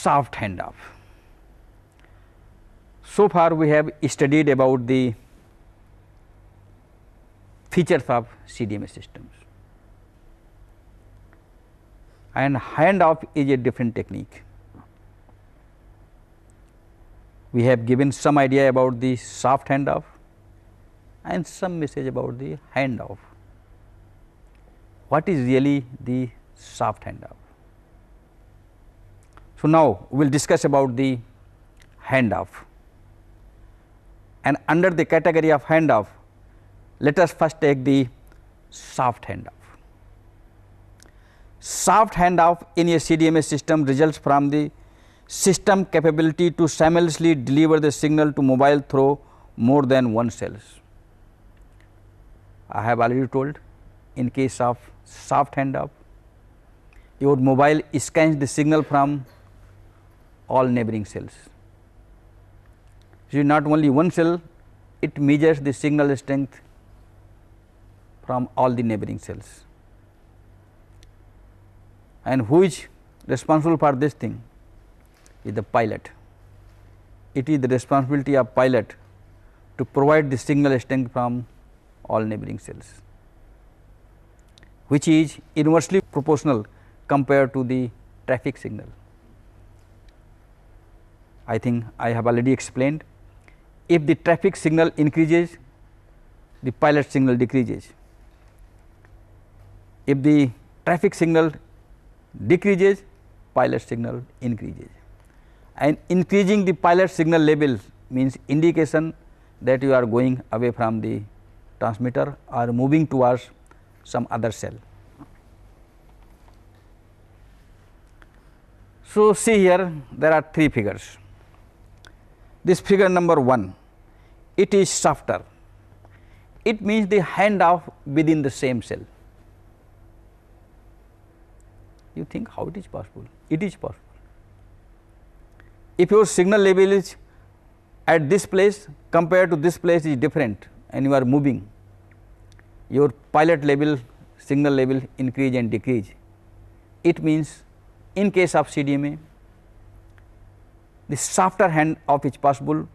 Soft handoff. So far we have studied about the features of CDMA systems, and handoff is a different technique. We have given some idea about the soft handoff and some message about the handoff. What is really the soft handoff? So, now we will discuss about the handoff, and under the category of handoff, let us first take the soft handoff. Soft handoff in a CDMA system results from the system capability to simultaneously deliver the signal to mobile through more than one cells. I have already told, in case of soft handoff, your mobile scans the signal from all neighboring cells. So, not only one cell, it measures the signal strength from all the neighboring cells. And who is responsible for this thing? Is the pilot. It is the responsibility of pilot to provide the signal strength from all neighboring cells, which is inversely proportional compared to the traffic signal. I think I have already explained, if the traffic signal increases, the pilot signal decreases. If the traffic signal decreases, pilot signal increases, and increasing the pilot signal level means indication that you are going away from the transmitter or moving towards some other cell. So, see here there are three figures. This figure number 1, it is softer. It means the handoff within the same cell. You think how it is possible? It is possible. If your signal level is at this place compared to this place is different and you are moving, your pilot level, signal level increase and decrease. It means in case of CDMA, the softer handoff is possible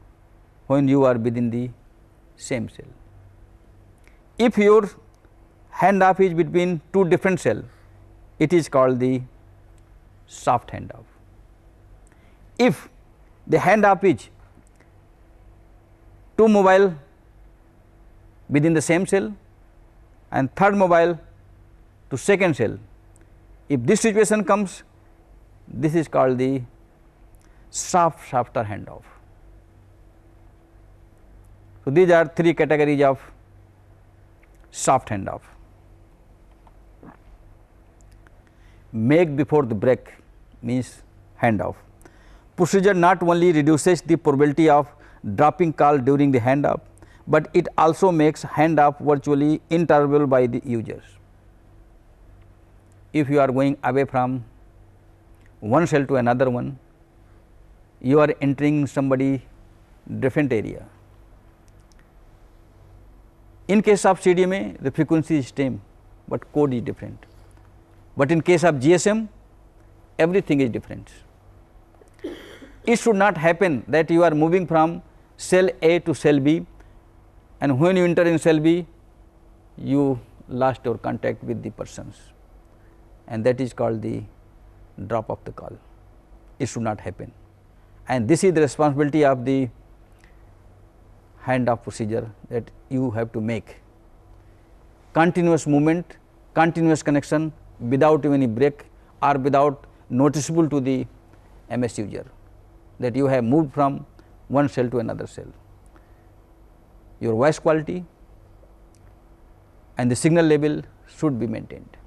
when you are within the same cell. If your handoff is between two different cells, it is called the soft handoff. If the handoff is two mobile within the same cell and third mobile to second cell, if this situation comes, this is called the softer handoff. So, these are three categories of soft handoff. Make before the break means handoff. Procedure not only reduces the probability of dropping call during the handoff, but it also makes handoff virtually intolerable by the users. If you are going away from one cell to another one, you are entering somebody different area. In case of CDMA, the frequency is same, but code is different. But in case of GSM, everything is different. It should not happen that you are moving from cell A to cell B, and when you enter in cell B, you lost your contact with the persons, and that is called the drop of the call. It should not happen, and this is the responsibility of the handoff procedure, that you have to make continuous movement continuous connection without any break or without noticeable to the MS user, that you have moved from one cell to another cell. Your voice quality and the signal level should be maintained.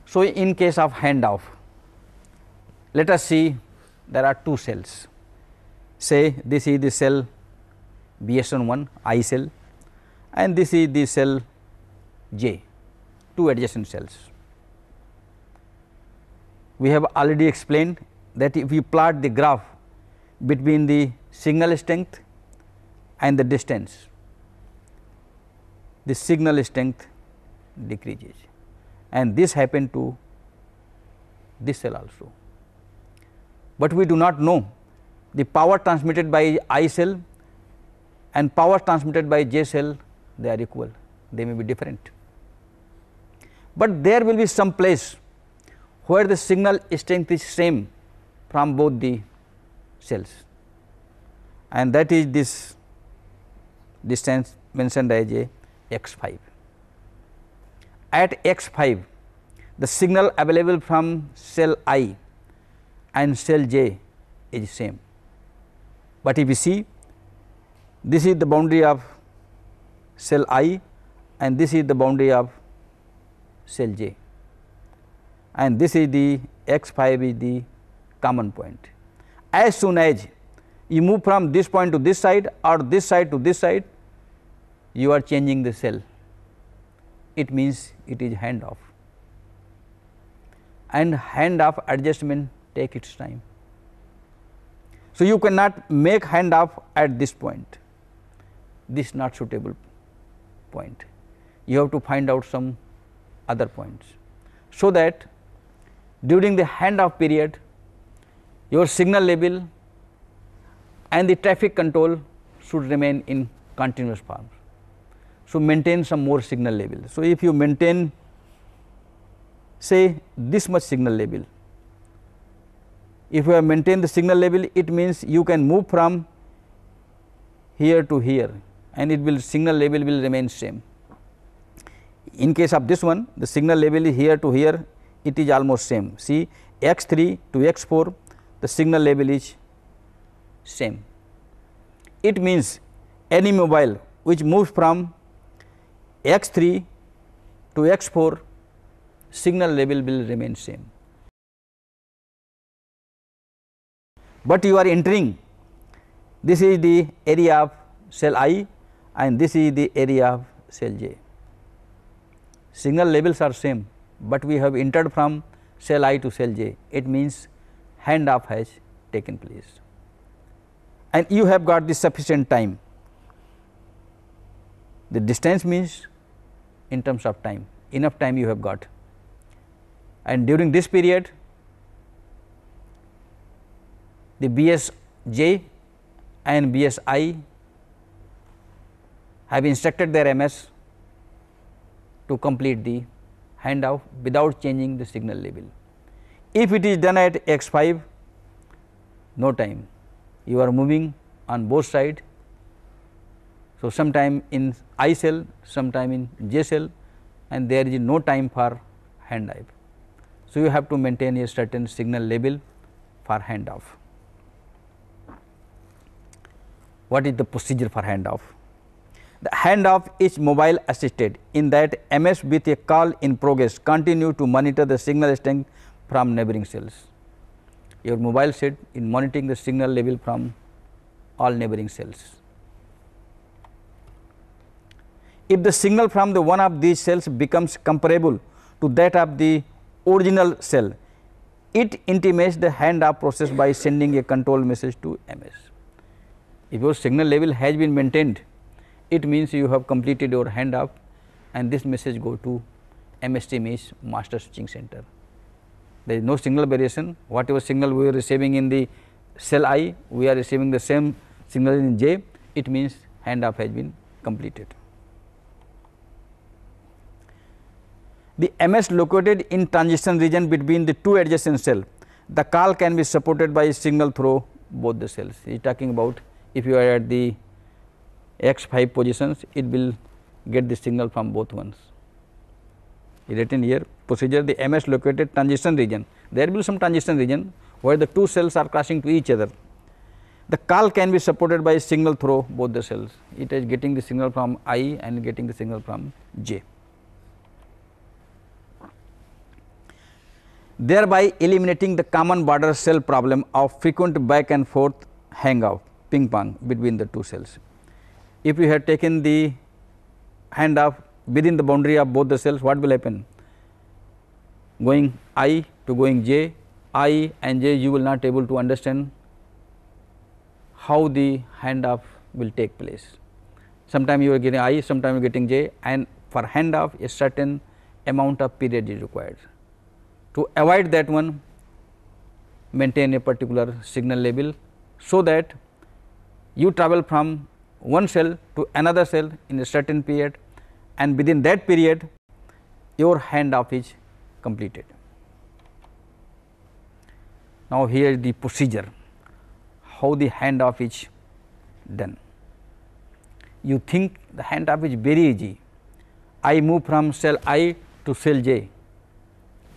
So, in case of handoff, let us see there are two cells. Say this is the cell BSN1 I cell and this is the cell J, two adjacent cells. We have already explained that if you plot the graph between the signal strength and the distance, the signal strength decreases, and this happened to this cell also. But we do not know the power transmitted by I cell and power transmitted by J cell, they are equal, they may be different. But there will be some place where the signal strength is same from both the cells, and that is this distance mentioned as a x5. At x5, the signal available from cell I and cell J is same. But if you see, this is the boundary of cell I and this is the boundary of cell J, and this is the x5 is the common point. As soon as you move from this point to this side or this side to this side, you are changing the cell. It means it is handoff, and handoff adjustment take its time. So, you cannot make handoff at this point, this not suitable point. You have to find out some other points, so that during the handoff period your signal level and the traffic control should remain in continuous form. So, maintain some more signal level. So, if you maintain say this much signal level, if you have maintained the signal level, it means you can move from here to here and it will signal level will remain same. In case of this one, the signal level is here to here, it is almost same. See, x3 to x4, the signal level is same. It means any mobile which moves from x3 to x4, signal level will remain same. But you are entering, this is the area of cell I and this is the area of cell J. Signal levels are same, but we have entered from cell I to cell J, it means handoff has taken place and you have got the sufficient time. The distance means in terms of time, enough time you have got, and during this period the BSJ and BSI have instructed their MS to complete the handoff without changing the signal level. If it is done at x5, no time, you are moving on both sides. So, sometime in I cell, sometime in J cell, and there is no time for handoff. So, you have to maintain a certain signal level for handoff. What is the procedure for handoff? The handoff is mobile assisted, in that MS with a call in progress continue to monitor the signal strength from neighboring cells. Your mobile set in monitoring the signal level from all neighboring cells. If the signal from the one of these cells becomes comparable to that of the original cell, it intimates the handoff process by sending a control message to MS. If your signal level has been maintained, it means you have completed your handoff, and this message go to MST, means master switching center. There is no signal variation. Whatever signal we are receiving in the cell I, we are receiving the same signal in J, it means handoff has been completed. The MS located in transition region between the two adjacent cells, the call can be supported by a signal through both the cells. He is talking about if you are at the x5 positions, it will get the signal from both ones. written here procedure, the MS located transition region. There will be some transition region where the two cells are crossing to each other. The call can be supported by a signal through both the cells. It is getting the signal from I and getting the signal from J, thereby eliminating the common border cell problem of frequent back and forth hang off ping pong between the two cells. If you have taken the handoff within the boundary of both the cells, what will happen? Going I to going J, I and J, you will not able to understand how the handoff will take place. Sometime you are getting I, sometime you are getting J, and for handoff a certain amount of period is required. To avoid that one, maintain a particular signal level, so that you travel from one cell to another cell in a certain period, and within that period your handoff is completed. Now, here is the procedure, how the handoff is done. You think the handoff is very easy. I move from cell I to cell J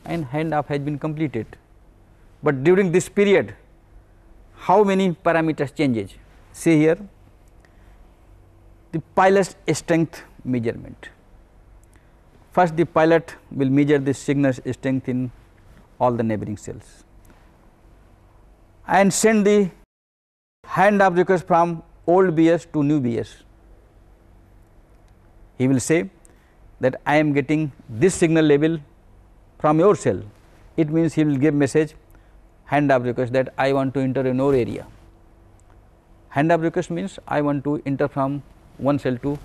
and handoff has been completed, but during this period how many parameters changes? See here, the pilot strength measurement. First the pilot will measure the signal strength in all the neighboring cells and send the handoff request from old BS to new BS. He will say that I am getting this signal level from your cell. It means he will give message handoff request that I want to enter in your area. Handoff request means I want to enter from one cell to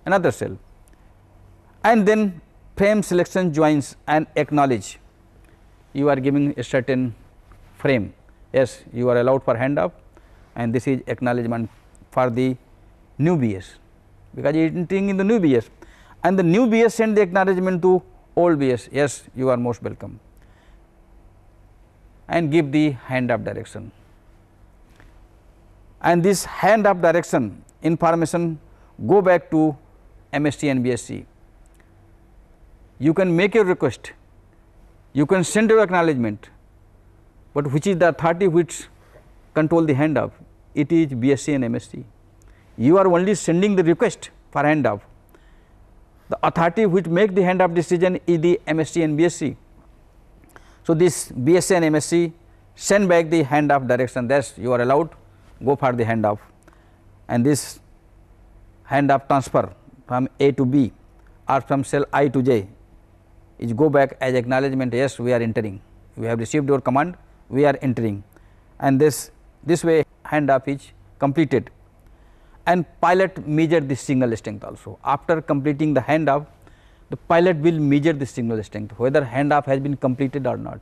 another cell, and then frame selection joins and acknowledge. You are giving a certain frame, yes, you are allowed for handoff, and this is acknowledgement for the new BS, because it is entering in the new BS, and the new BS send the acknowledgement to old BS, yes, you are most welcome, and give the handoff direction. And this handoff direction information go back to MST and BSC. You can make a request, you can send your acknowledgement, but which is the authority which control the handoff? It is BSC and MST. You are only sending the request for handoff. The authority which make the handoff decision is the MST and BSC. So, this BSC and MSC send back the handoff direction, that you are allowed go for the handoff, and this handoff transfer from A to B or from cell I to J is go back as acknowledgement, yes, we are entering, we have received your command, we are entering, and this way handoff is completed. And pilot measure the signal strength also. After completing the handoff, the pilot will measure the signal strength, whether handoff has been completed or not.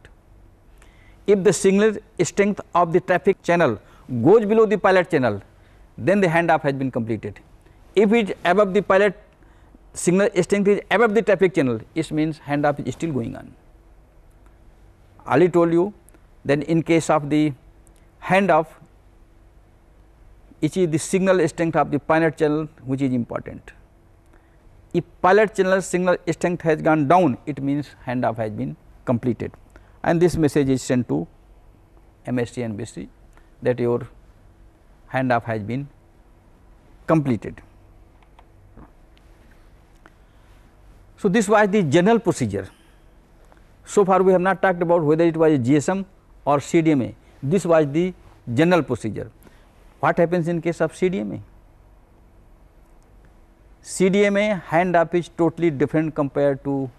If the signal strength of the traffic channel goes below the pilot channel, then the handoff has been completed. If it is above the pilot signal strength is above the traffic channel, it means handoff is still going on. I already told you that in case of the handoff, it is the signal strength of the pilot channel which is important. If pilot channel signal strength has gone down, it means handoff has been completed, and this message is sent to MST and BSC that your handoff has been completed. So, this was the general procedure. So far we have not talked about whether it was a GSM or CDMA. This was the general procedure. What happens in case of CDMA? CDMA handoff is totally different compared to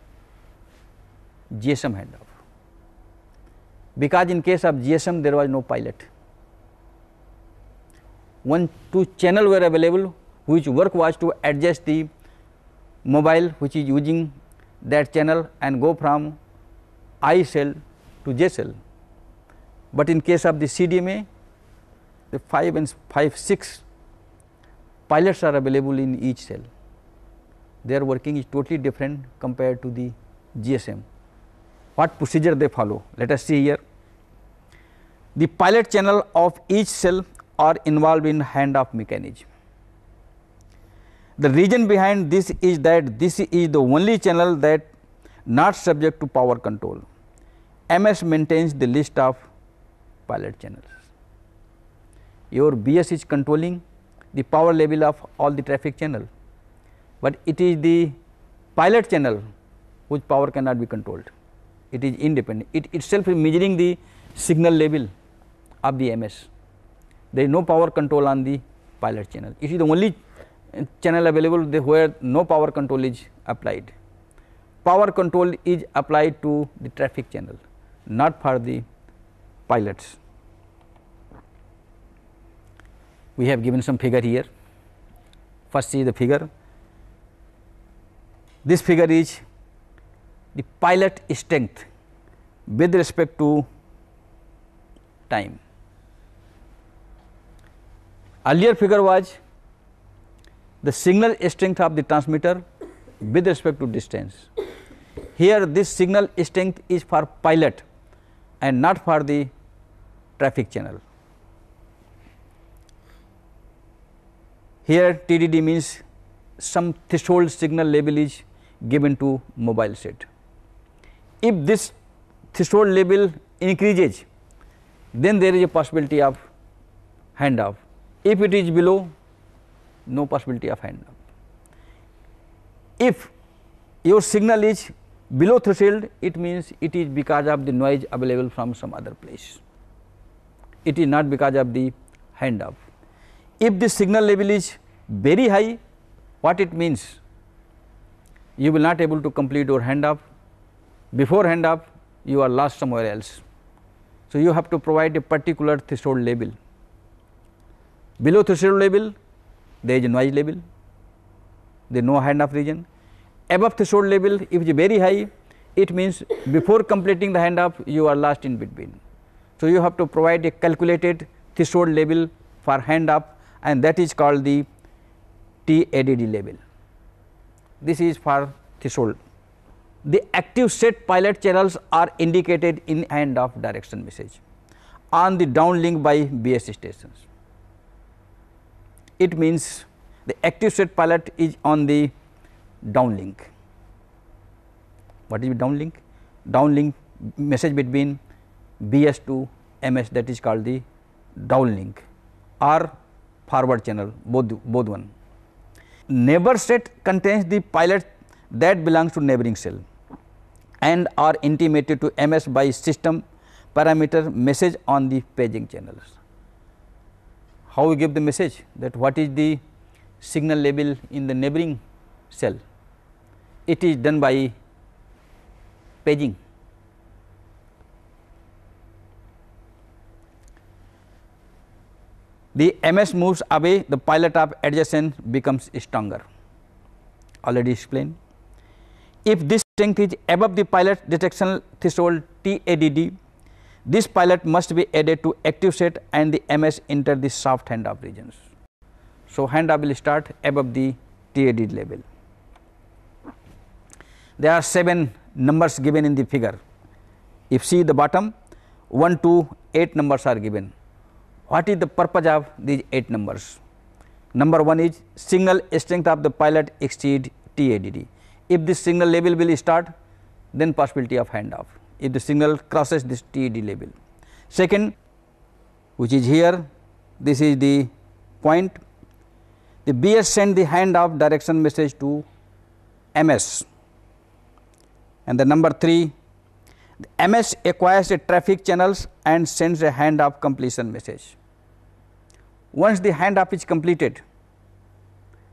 GSM handoff, because in case of GSM there was no pilot. 1-2 channel were available, which work was to adjust the mobile which is using that channel and go from I cell to J cell. But in case of the CDMA, the 5 and 6 pilots are available in each cell. Their working is totally different compared to the GSM. What procedure they follow? Let us see here. The pilot channel of each cell are involved in handoff mechanism. The reason behind this is that this is the only channel that not subject to power control. MS maintains the list of pilot channels. Your BS is controlling the power level of all the traffic channel, but it is the pilot channel whose power cannot be controlled. It is independent. It itself is measuring the signal level of the MS. There is no power control on the pilot channel. It is the only channel available where no power control is applied. Power control is applied to the traffic channel, not for the pilots. We have given some figure here. First see the figure. This figure is the pilot strength with respect to time. Earlier figure was the signal strength of the transmitter with respect to distance. Here this signal strength is for pilot and not for the traffic channel. Here TDD means some threshold signal level is given to mobile set. If this threshold level increases, then there is a possibility of handoff. If it is below, no possibility of handoff. If your signal is below threshold, it means it is because of the noise available from some other place. It is not because of the handoff. If the signal level is very high, what it means? You will not able to complete your handoff. Before handoff, you are lost somewhere else. So you have to provide a particular threshold level. Below threshold level, there is a noise level, there is no handoff region. Above threshold level, if it is very high, it means before completing the handoff, you are lost in between. So you have to provide a calculated threshold level for handoff, and that is called the TADD level. This is for threshold. The active set pilot channels are indicated in handoff direction message on the downlink by BS stations. It means the active set pilot is on the downlink. What is downlink? Downlink message between BS to MS, that is called the downlink, or forward channel, both one. Neighbor set contains the pilot that belongs to neighboring cell and are intimated to MS by system parameter message on the paging channels. How we give the message? That what is the signal level in the neighboring cell? It is done by paging. The MS moves away, the pilot of adjacent becomes stronger, already explained. If this strength is above the pilot detection threshold TADD, this pilot must be added to active set and the MS enter the soft handoff regions. So handoff will start above the TADD level. There are 7 numbers given in the figure. If see the bottom, 1 to 8 numbers are given. What is the purpose of these 8 numbers? Number 1 is signal strength of the pilot exceed TADD. If this signal level will start, then possibility of handoff, if the signal crosses this TADD level. Second, which is here, this is the point, the BS send the handoff direction message to MS. And the number 3, the MS acquires the traffic channels and sends a handoff completion message. Once the handoff is completed,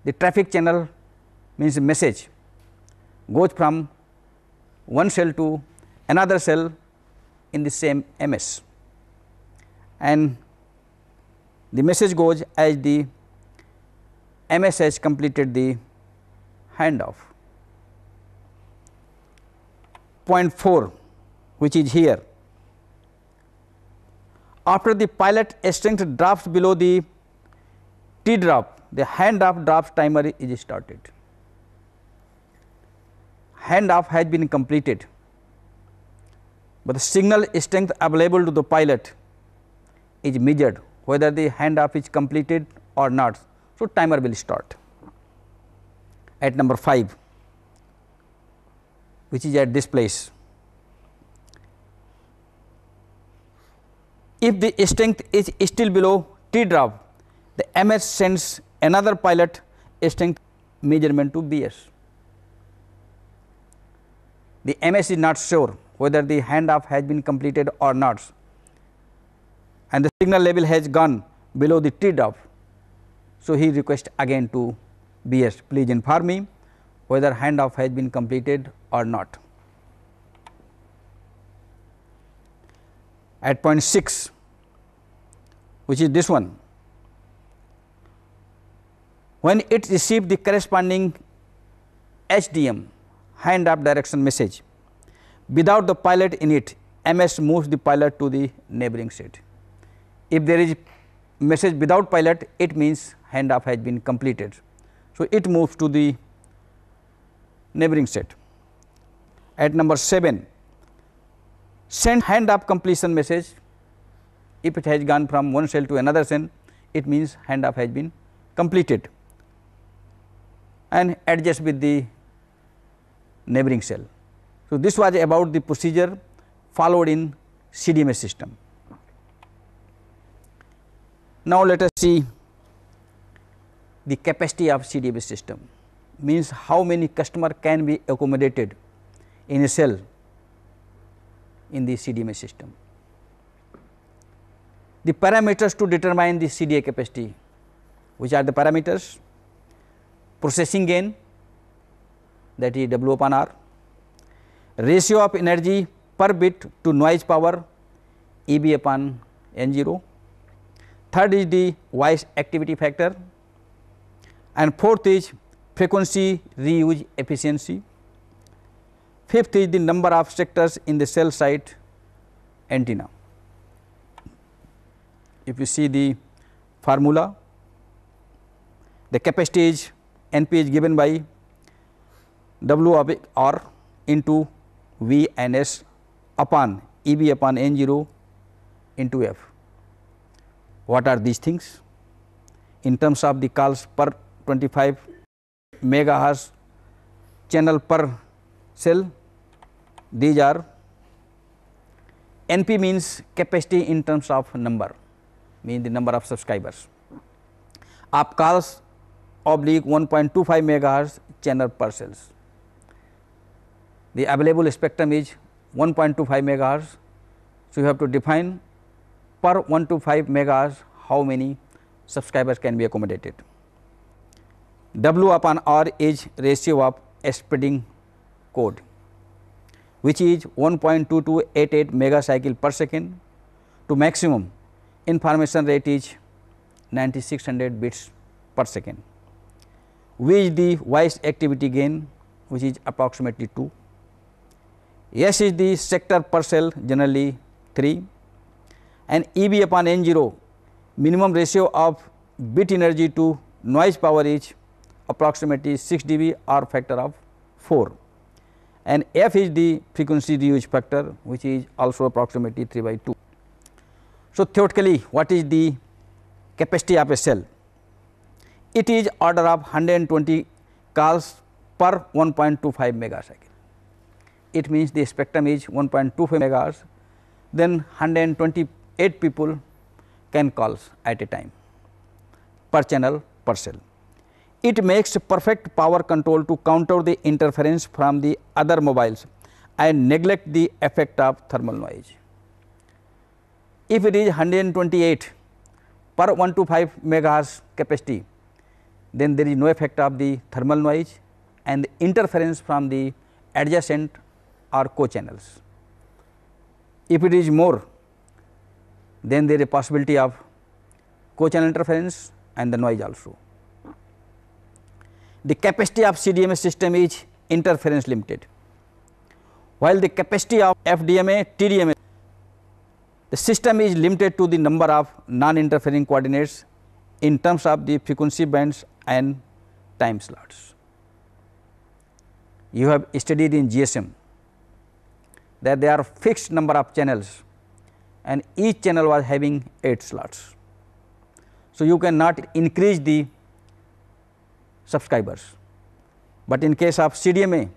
the traffic channel means message goes from one cell to another cell in the same MS, and the message goes as the MS has completed the handoff. Point 4, which is here, after the pilot strength drops below the T drop, the handoff drops timer is started. Handoff has been completed, but the signal strength available to the pilot is measured whether the handoff is completed or not. So timer will start. At number 5, which is at this place. If the strength is still below T drop, the MS sends another pilot strength measurement to BS. The MS is not sure whether the handoff has been completed or not, and the signal level has gone below the T drop. So, he requests again to BS, please inform me whether handoff has been completed or not. At point 6, which is this one, when it receives the corresponding HDM, handoff direction message, without the pilot in it, MS moves the pilot to the neighboring set. If there is message without pilot, it means handoff has been completed. So, it moves to the neighboring set. At number 7, send handoff completion message. If it has gone from one cell to another cell, it means handoff has been completed, and adjust with the neighboring cell. So, this was about the procedure followed in CDMA system. Now, let us see the capacity of CDMA system, means how many customer can be accommodated in a cell in the CDMA system. The parameters to determine the CDA capacity, which are the parameters: processing gain, that is W upon R, ratio of energy per bit to noise power, EB upon N0, third is the voice activity factor, and fourth is frequency reuse efficiency, fifth is the number of sectors in the cell site antenna. If you see the formula, the capacity is NP is given by W of R into V and S upon EB upon N0 into F. What are these things? In terms of the calls per 25 megahertz channel per cell, these are NP means capacity in terms of number, means the number of subscribers, of calls oblique 1.25 megahertz channel per cells. The available spectrum is 1.25 megahertz. So, you have to define per 125 megahertz how many subscribers can be accommodated. W upon R is ratio of spreading code, which is 1.2288 megacycle per second to maximum information rate is 9600 bits per second. V is the voice activity gain, which is approximately 2. S is the sector per cell, generally 3, and EB upon N0 minimum ratio of bit energy to noise power is approximately 6 dB or factor of 4, and F is the frequency reuse factor, which is also approximately 3/2. So, theoretically what is the capacity of a cell? It is order of 120 calls per 1.25 megacycle. It means the spectrum is 1.25 megahertz, then 128 people can calls at a time per channel per cell. It makes perfect power control to counter the interference from the other mobiles and neglect the effect of thermal noise. If it is 128 per 125 megahertz capacity, then there is no effect of the thermal noise and the interference from the adjacent or co-channels. If it is more, then there is a possibility of co-channel interference and the noise also. The capacity of CDMA system is interference limited, while the capacity of FDMA, TDMA, the system is limited to the number of non-interfering coordinates in terms of the frequency bands and time slots. You have studied in GSM that there are fixed number of channels and each channel was having 8 slots. So, you cannot increase the subscribers, but in case of CDMA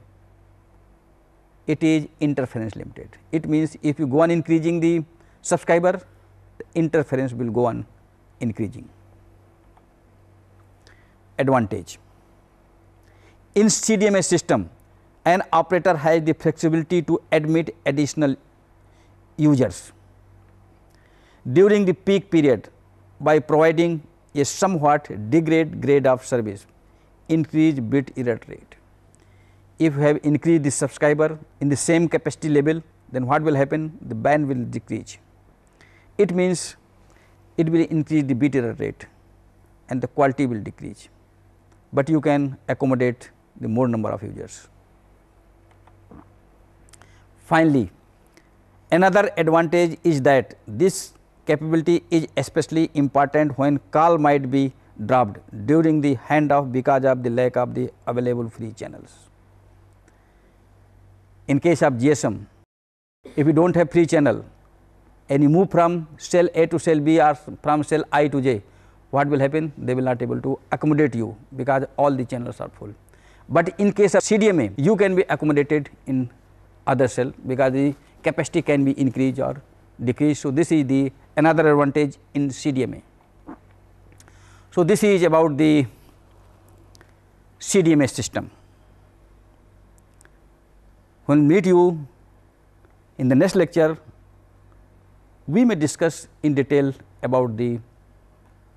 it is interference limited. It means if you go on increasing the subscriber, the interference will go on increasing. Advantage: in CDMA system, an operator has the flexibility to admit additional users during the peak period by providing a somewhat degraded grade of service, increase bit error rate. If you have increased the subscriber in the same capacity level, then what will happen? The band will decrease. It means it will increase the bit error rate and the quality will decrease, but you can accommodate the more number of users. Finally, another advantage is that this capability is especially important when call might be dropped during the handoff because of the lack of the available free channels. In case of GSM, if you do not have free channel and you move from cell A to cell B or from cell I to J, what will happen? They will not able to accommodate you because all the channels are full. But in case of CDMA, you can be accommodated in other cell because the capacity can be increased or decreased. So, this is the another advantage in CDMA. So, this is about the CDMA system. When we meet you in the next lecture, we may discuss in detail about the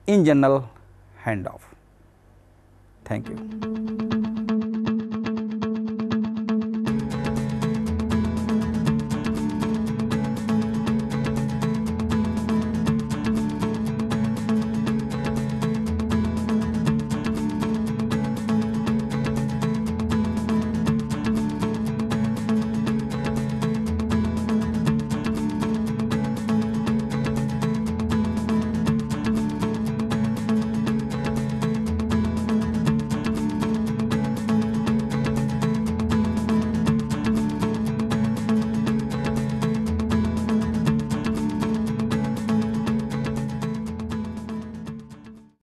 in general handoff. Thank you.